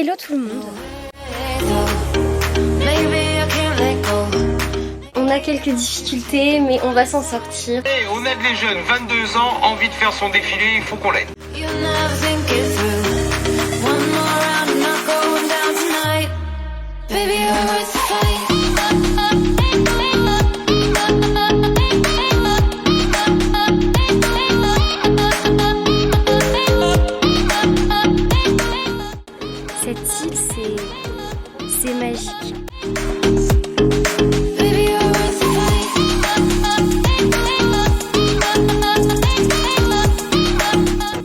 Hello tout le monde. On a quelques difficultés mais on va s'en sortir. Hey, on aide les jeunes, 22 ans, envie de faire son défilé, il faut qu'on l'aide. Cette île, c'est magique.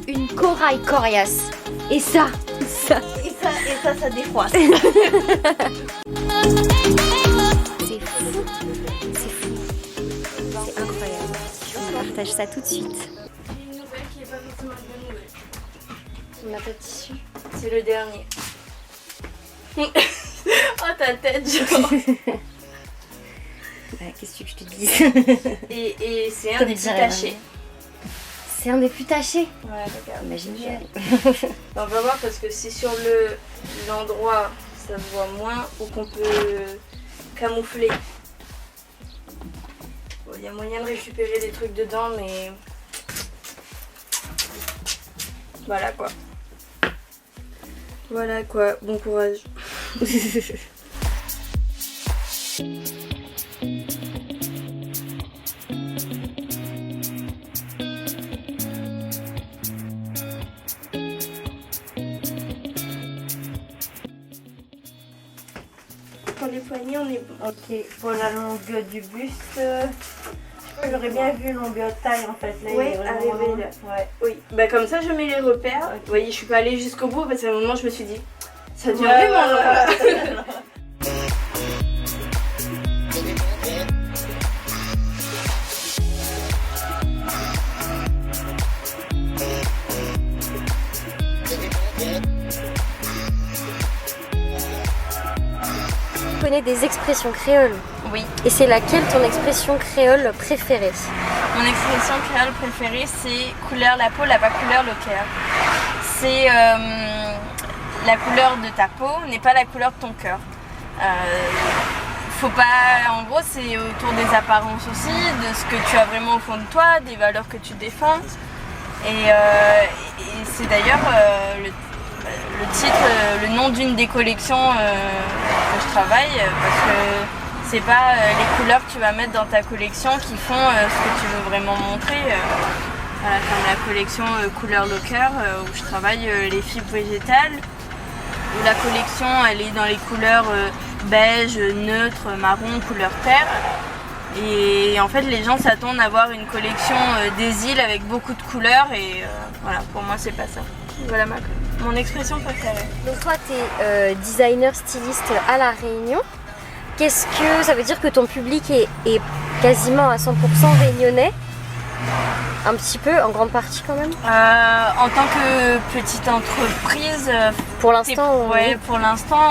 Une corail coriace. Et ça. Ça défroisse. C'est fou. C'est fou. C'est incroyable. Je vous partage ça tout de suite. Une nouvelle qui est pas forcément une bonne nouvelle. On n'a pas de tissu. C'est le dernier. Oh ta tête, genre. Bah, qu'est-ce que je te dis? Et c'est un Comme des plus dirait tachés. C'est un des plus tachés. Ouais, regarde. Imagine-toi. On va voir parce que si sur l'endroit ça se voit moins ou qu'on peut camoufler. Bon, il y a moyen de récupérer des trucs dedans, mais voilà quoi. Voilà quoi, bon courage. Pour les poignets, on est bon. Ok, pour la longueur du buste, j'aurais bien vu longueur taille en fait. Là, Ouais, il est vraiment arrivé long. là. Ouais. Oui, bah comme ça je mets les repères. Vous voyez, je suis pas allée jusqu'au bout parce qu'à un moment je me suis dit, ça devient Ouais, vraiment long. ouais. Tu connais des expressions créoles. Oui. Et c'est laquelle ton expression créole préférée? Mon expression créole préférée, c'est couleur la peau, la pas couleur le cœur. C'est la couleur de ta peau n'est pas la couleur de ton cœur. Faut pas, en gros, c'est autour des apparences aussi, de ce que tu as vraiment au fond de toi, des valeurs que tu défends. Et c'est d'ailleurs le titre, le nom d'une des collections que je travaille, parce que c'est pas les couleurs que tu vas mettre dans ta collection qui font ce que tu veux vraiment montrer. Voilà, comme la collection Couleur le cœur où je travaille les fibres végétales, où la collection elle est dans les couleurs beige, neutre, marron, couleur terre. Et en fait les gens s'attendent à voir une collection des îles avec beaucoup de couleurs et voilà, pour moi c'est pas ça. Voilà mon expression préférée. Donc toi tu es designer styliste à La Réunion. Qu'est-ce que ça veut dire que ton public est quasiment à 100% réunionnais? Un petit peu, en grande partie quand même. En tant que petite entreprise, pour l'instant, ouais, pour l'instant,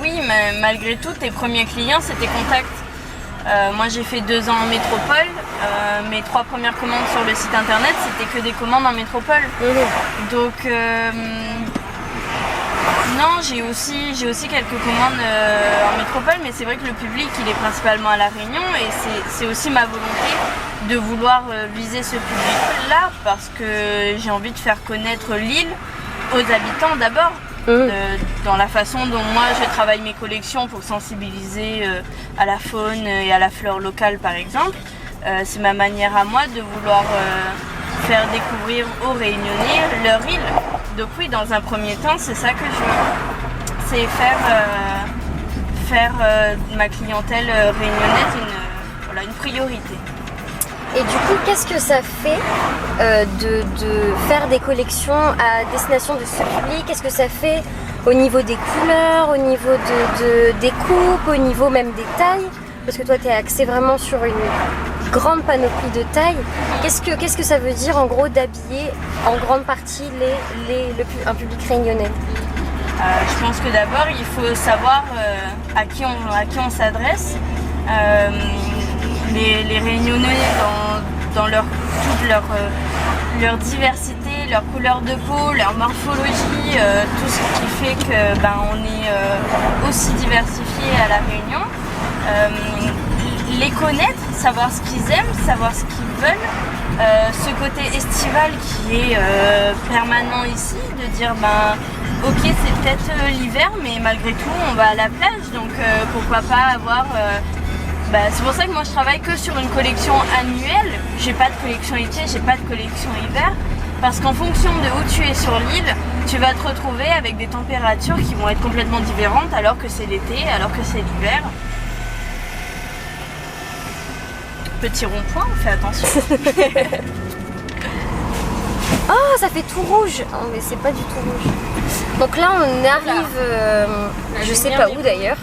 oui, mais malgré tout, tes premiers clients, c'était Contact. Moi, j'ai fait 2 ans en métropole. Mes 3 premières commandes sur le site internet, c'était que des commandes en métropole. Donc, non, j'ai aussi quelques commandes en métropole, mais c'est vrai que le public, il est principalement à La Réunion et c'est aussi ma volonté de vouloir viser ce public-là parce que j'ai envie de faire connaître l'île aux habitants d'abord. Dans la façon dont moi je travaille mes collections pour sensibiliser à la faune et à la flore locale par exemple. C'est ma manière à moi de vouloir faire découvrir aux Réunionnais leur île. Donc oui, dans un premier temps, c'est ça que je veux. C'est faire de ma clientèle réunionnaise une priorité. Et du coup, qu'est-ce que ça fait de faire des collections à destination de ce public? Qu'est-ce que ça fait au niveau des couleurs, au niveau des coupes, au niveau même des tailles? Parce que toi, tu es axé vraiment sur une grande panoplie de tailles. Qu'est-ce que ça veut dire en gros d'habiller en grande partie un public réunionnais? Je pense que d'abord, il faut savoir à qui on s'adresse. Les Réunionnais dans toute leur diversité, leur couleur de peau, leur morphologie, tout ce qui fait que on est aussi diversifié à La Réunion. Les connaître, savoir ce qu'ils aiment, savoir ce qu'ils veulent. Ce côté estival qui est permanent ici, de dire ok c'est peut-être l'hiver mais malgré tout on va à la plage, donc pourquoi pas avoir... c'est pour ça que moi je travaille que sur une collection annuelle. J'ai pas de collection été, j'ai pas de collection hiver, parce qu'en fonction de où tu es sur l'île, tu vas te retrouver avec des températures qui vont être complètement différentes alors que c'est l'été, alors que c'est l'hiver. Petit rond-point, on fait attention. Oh, ça fait tout rouge. Oh, mais c'est pas du tout rouge. Donc là, on arrive, je sais pas où d'ailleurs.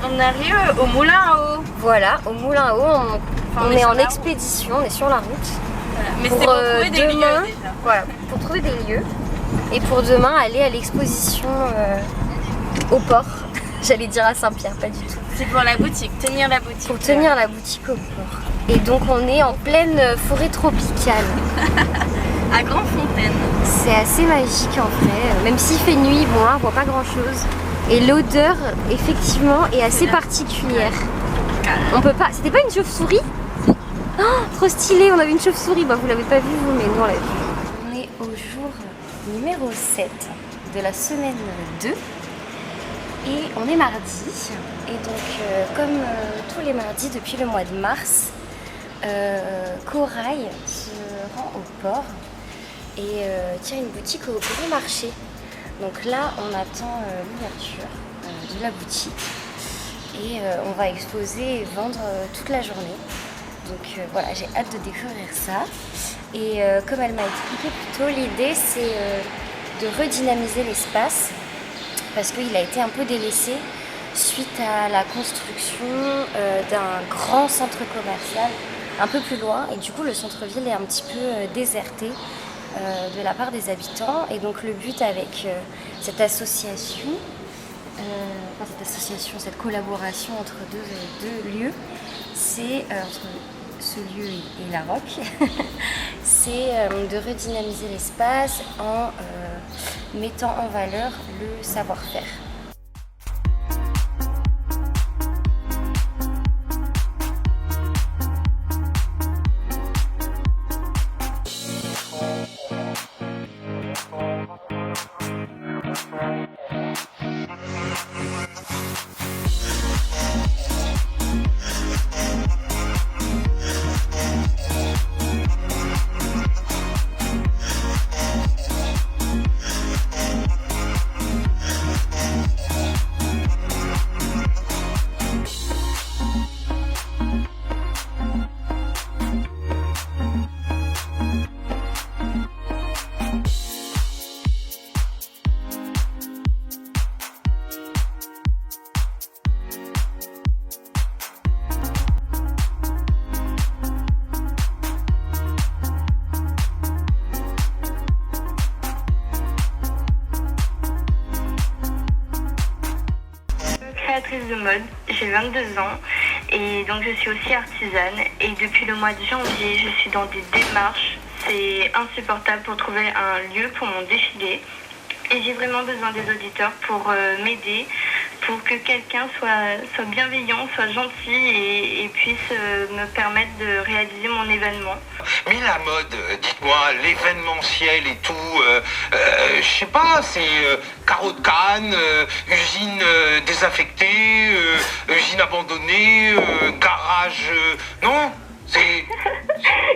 On arrive au moulin à eau. Voilà, au moulin à eau. On est en expédition, on est sur la route. Voilà. Mais c'est pour trouver des lieux déjà. Voilà, pour trouver des lieux. Et pour demain, aller à l'exposition au port. J'allais dire à Saint-Pierre, pas du tout. C'est pour la boutique, tenir la boutique. Pour tenir la boutique au port. Et donc on est en pleine forêt tropicale. À Grandfontaine. C'est assez magique en vrai. Même s'il fait nuit, bon là on voit pas grand chose. Et l'odeur effectivement est assez particulière. On peut pas. C'était pas une chauve-souris? Oh, trop stylé, on avait une chauve-souris. Vous l'avez pas vue vous, mais nous on l'a vue. On est au jour numéro 7 de la semaine 2. Et on est mardi. Et donc comme tous les mardis depuis le mois de mars, Corail se rend au port et tient une boutique au Grand Marché. Donc là, on attend l'ouverture de la boutique et on va exposer et vendre toute la journée. Donc voilà, j'ai hâte de découvrir ça. Et comme elle m'a expliqué plus tôt, l'idée c'est de redynamiser l'espace parce qu'il a été un peu délaissé suite à la construction d'un grand centre commercial un peu plus loin, et du coup le centre-ville est un petit peu déserté de la part des habitants. Et donc le but avec cette association, cette collaboration entre deux lieux, c'est entre ce lieu et la Roque, c'est de redynamiser l'espace en mettant en valeur le savoir-faire. De mode, j'ai 22 ans et donc je suis aussi artisane, et depuis le mois de janvier je suis dans des démarches. C'est insupportable pour trouver un lieu pour mon défilé et j'ai vraiment besoin des auditeurs pour m'aider, pour que quelqu'un soit bienveillant, soit gentil et puisse me permettre de réaliser mon événement. Mais la mode, dites-moi, l'événementiel et tout, je sais pas, c'est carreau de Cannes, usine désaffectée, usine abandonnée, garage, non? C'est...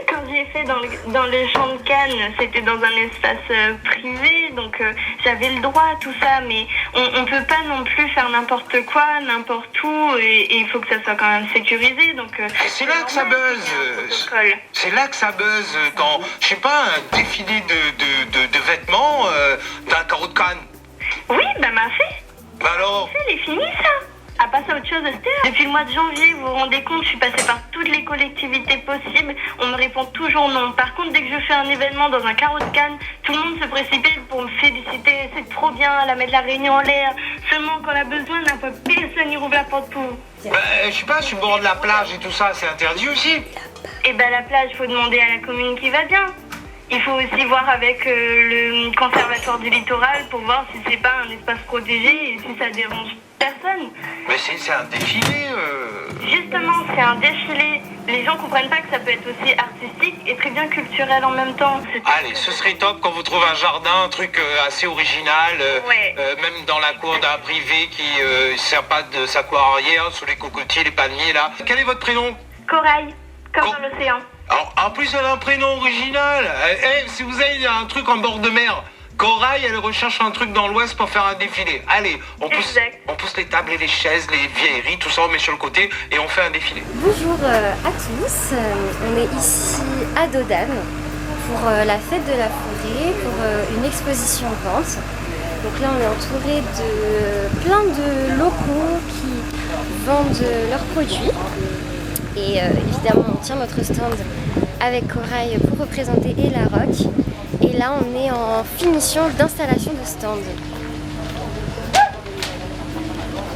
Quand j'ai fait dans le champ de Cannes, c'était dans un espace privé, donc j'avais le droit à tout ça, mais on peut pas non plus faire n'importe quoi, n'importe où, et il faut que ça soit quand même sécurisé, donc... c'est là que ça buzz, c'est là que ça buzz quand, je sais pas, un défilé de vêtements d'un carreau de Cannes. Oui, m'a fait. Alors C'est fini ça. À passer à autre chose, depuis le mois de janvier, vous vous rendez compte, je suis passée par toutes les collectivités possibles, on me répond toujours non. Par contre, dès que je fais un événement dans un carreau de Cannes, tout le monde se précipite pour me féliciter, c'est trop bien, la mettre la Réunion en l'air. Seulement quand on a besoin d'un peu, personne n'y rouvre la porte pour. Je sais pas, sur le bord de la plage et tout ça, c'est interdit aussi. Et la plage, faut demander à la commune qui va bien. Il faut aussi voir avec le conservatoire du littoral pour voir si c'est pas un espace protégé et si ça dérange personne. Mais c'est un défilé. Justement, c'est un défilé. Les gens comprennent pas que ça peut être aussi artistique et très bien culturel en même temps. Allez, ce serait top quand vous trouvez un jardin, un truc assez original, Ouais. même dans la cour d'un privé qui sert pas de sa cour arrière, sous les cocotiers, les palmiers là. Quel est votre prénom? Corail, comme dans l'océan. Alors, en plus, elle a un prénom original. Si vous avez un truc en bord de mer, Corail, elle recherche un truc dans l'ouest pour faire un défilé. Allez, on pousse les tables et les chaises, les vieilleries, tout ça, on met sur le côté et on fait un défilé. Bonjour à tous, on est ici à Dodane pour la fête de la forêt, pour une exposition vente. Donc là on est entouré de plein de locaux qui vendent leurs produits. Et évidemment on tient notre stand avec Corail pour représenter Elaroc. Et là on est en finition d'installation de stand.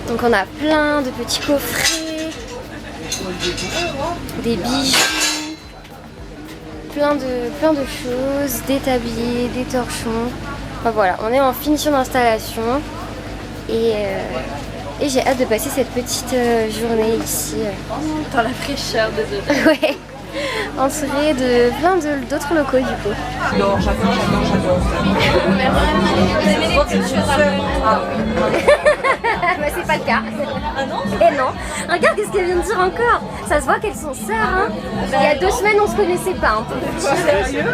Donc on a plein de petits coffrets, des bijoux, plein de choses, des tabliers, des torchons. Enfin voilà, on est en finition d'installation et j'ai hâte de passer cette petite journée ici. Dans la fraîcheur de Dodane. Ouais, entourée de plein d'autres locaux du coup. Non, j'adore. Vous aimez les petites choses un peu? Bah, c'est pas le cas. Ah non? Et non. Regarde ce qu'elle vient de dire encore. Ça se voit qu'elles sont sœurs. Hein. Il y a 2 semaines on se connaissait pas. Hein, Sérieux?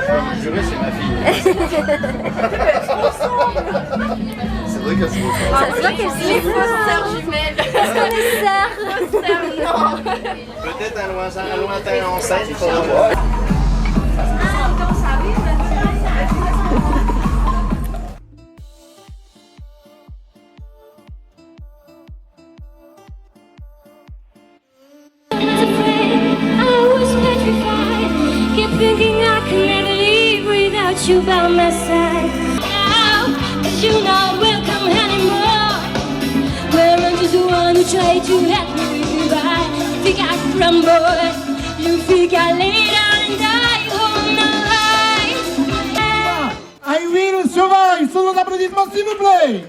Juré, c'est ma fille. C'est vrai qu'elles sont ça se voit qu'elles sont Les fausses sœurs. sœurs jumelles. Est-ce qu'on est sœurs? Non. peut-être un lointain enceinte, il faudra voir. You by my side now, 'cause you're not welcome anymore. Well, I'm just the one who tried to help you with you. I think I crumble. You think I lay down and die all night. I will survive. Son applaudissement s'il vous plaît.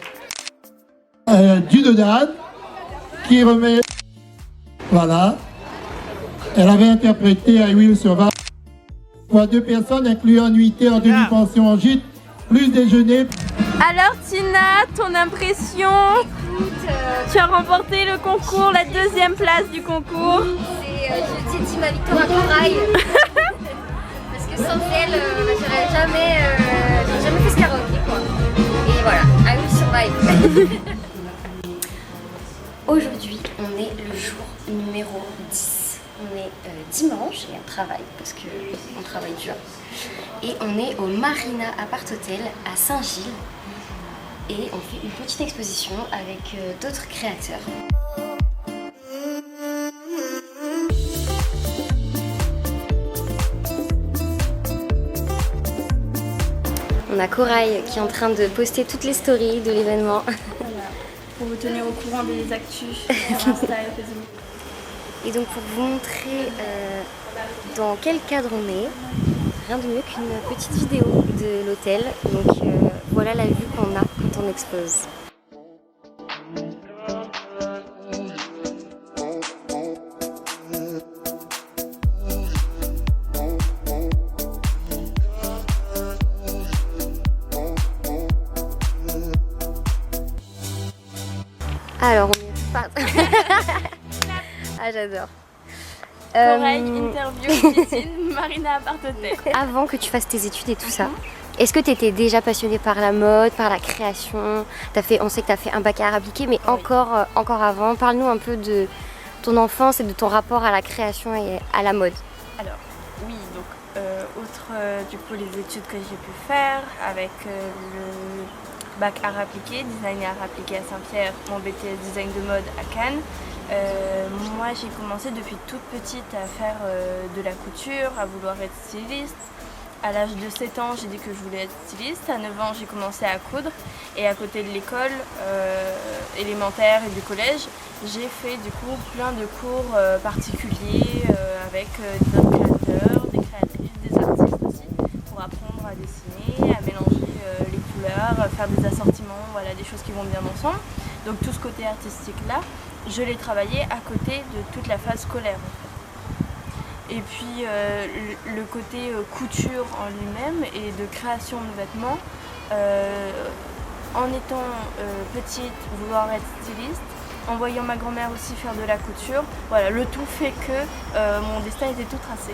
Du Dodane qui remet. Voilà. Elle avait interprété I will survive. 2 personnes incluant nuitée en demi-pension en gîte, plus déjeuner. Alors Tina, ton impression? Tu as remporté le concours, la 2e place du concours. Je dédie ma victoire à Corail. Parce que sans elle, j'aurais jamais fait ce karaoké quoi. Et voilà, I will survive. Aujourd'hui, on est le jour numéro 10. On est dimanche et on travaille parce qu'on travaille dur. Et on est au Marina Apart Hotel à Saint-Gilles. Et on fait une petite exposition avec d'autres créateurs. On a Corail qui est en train de poster toutes les stories de l'événement. Voilà, pour vous tenir au courant des actus sur Insta et Facebook. Et donc pour vous montrer dans quel cadre on est, rien de mieux qu'une petite vidéo de l'hôtel. Donc voilà la vue qu'on a quand on expose. Alors on est parti. Ah j'adore. Corail, interview, piscine, Marina Apart Hotel. Avant que tu fasses tes études et tout ça, est-ce que tu étais déjà passionnée par la mode, par la création? On sait que tu as fait un bac à art appliqué, mais encore avant, parle-nous un peu de ton enfance et de ton rapport à la création et à la mode. Alors, oui, donc, outre du coup les études que j'ai pu faire avec le bac art appliqué, design et art appliqué à Saint-Pierre, mon BTS design de mode à Cannes. Moi j'ai commencé depuis toute petite à faire de la couture, à vouloir être styliste. À l'âge de 7 ans j'ai dit que je voulais être styliste, à 9 ans j'ai commencé à coudre et à côté de l'école élémentaire et du collège j'ai fait du coup plein de cours particuliers avec d'autres créateurs, des créatrices, des artistes aussi pour apprendre apprendre à dessiner, à mélanger les couleurs, faire des assortiments, voilà, des choses qui vont bien ensemble. Donc tout ce côté artistique-là, je l'ai travaillé à côté de toute la phase scolaire en fait. Et puis le côté couture en lui-même et de création de vêtements, en étant petite, vouloir être styliste, en voyant ma grand-mère aussi faire de la couture, voilà, le tout fait que mon destin était tout tracé.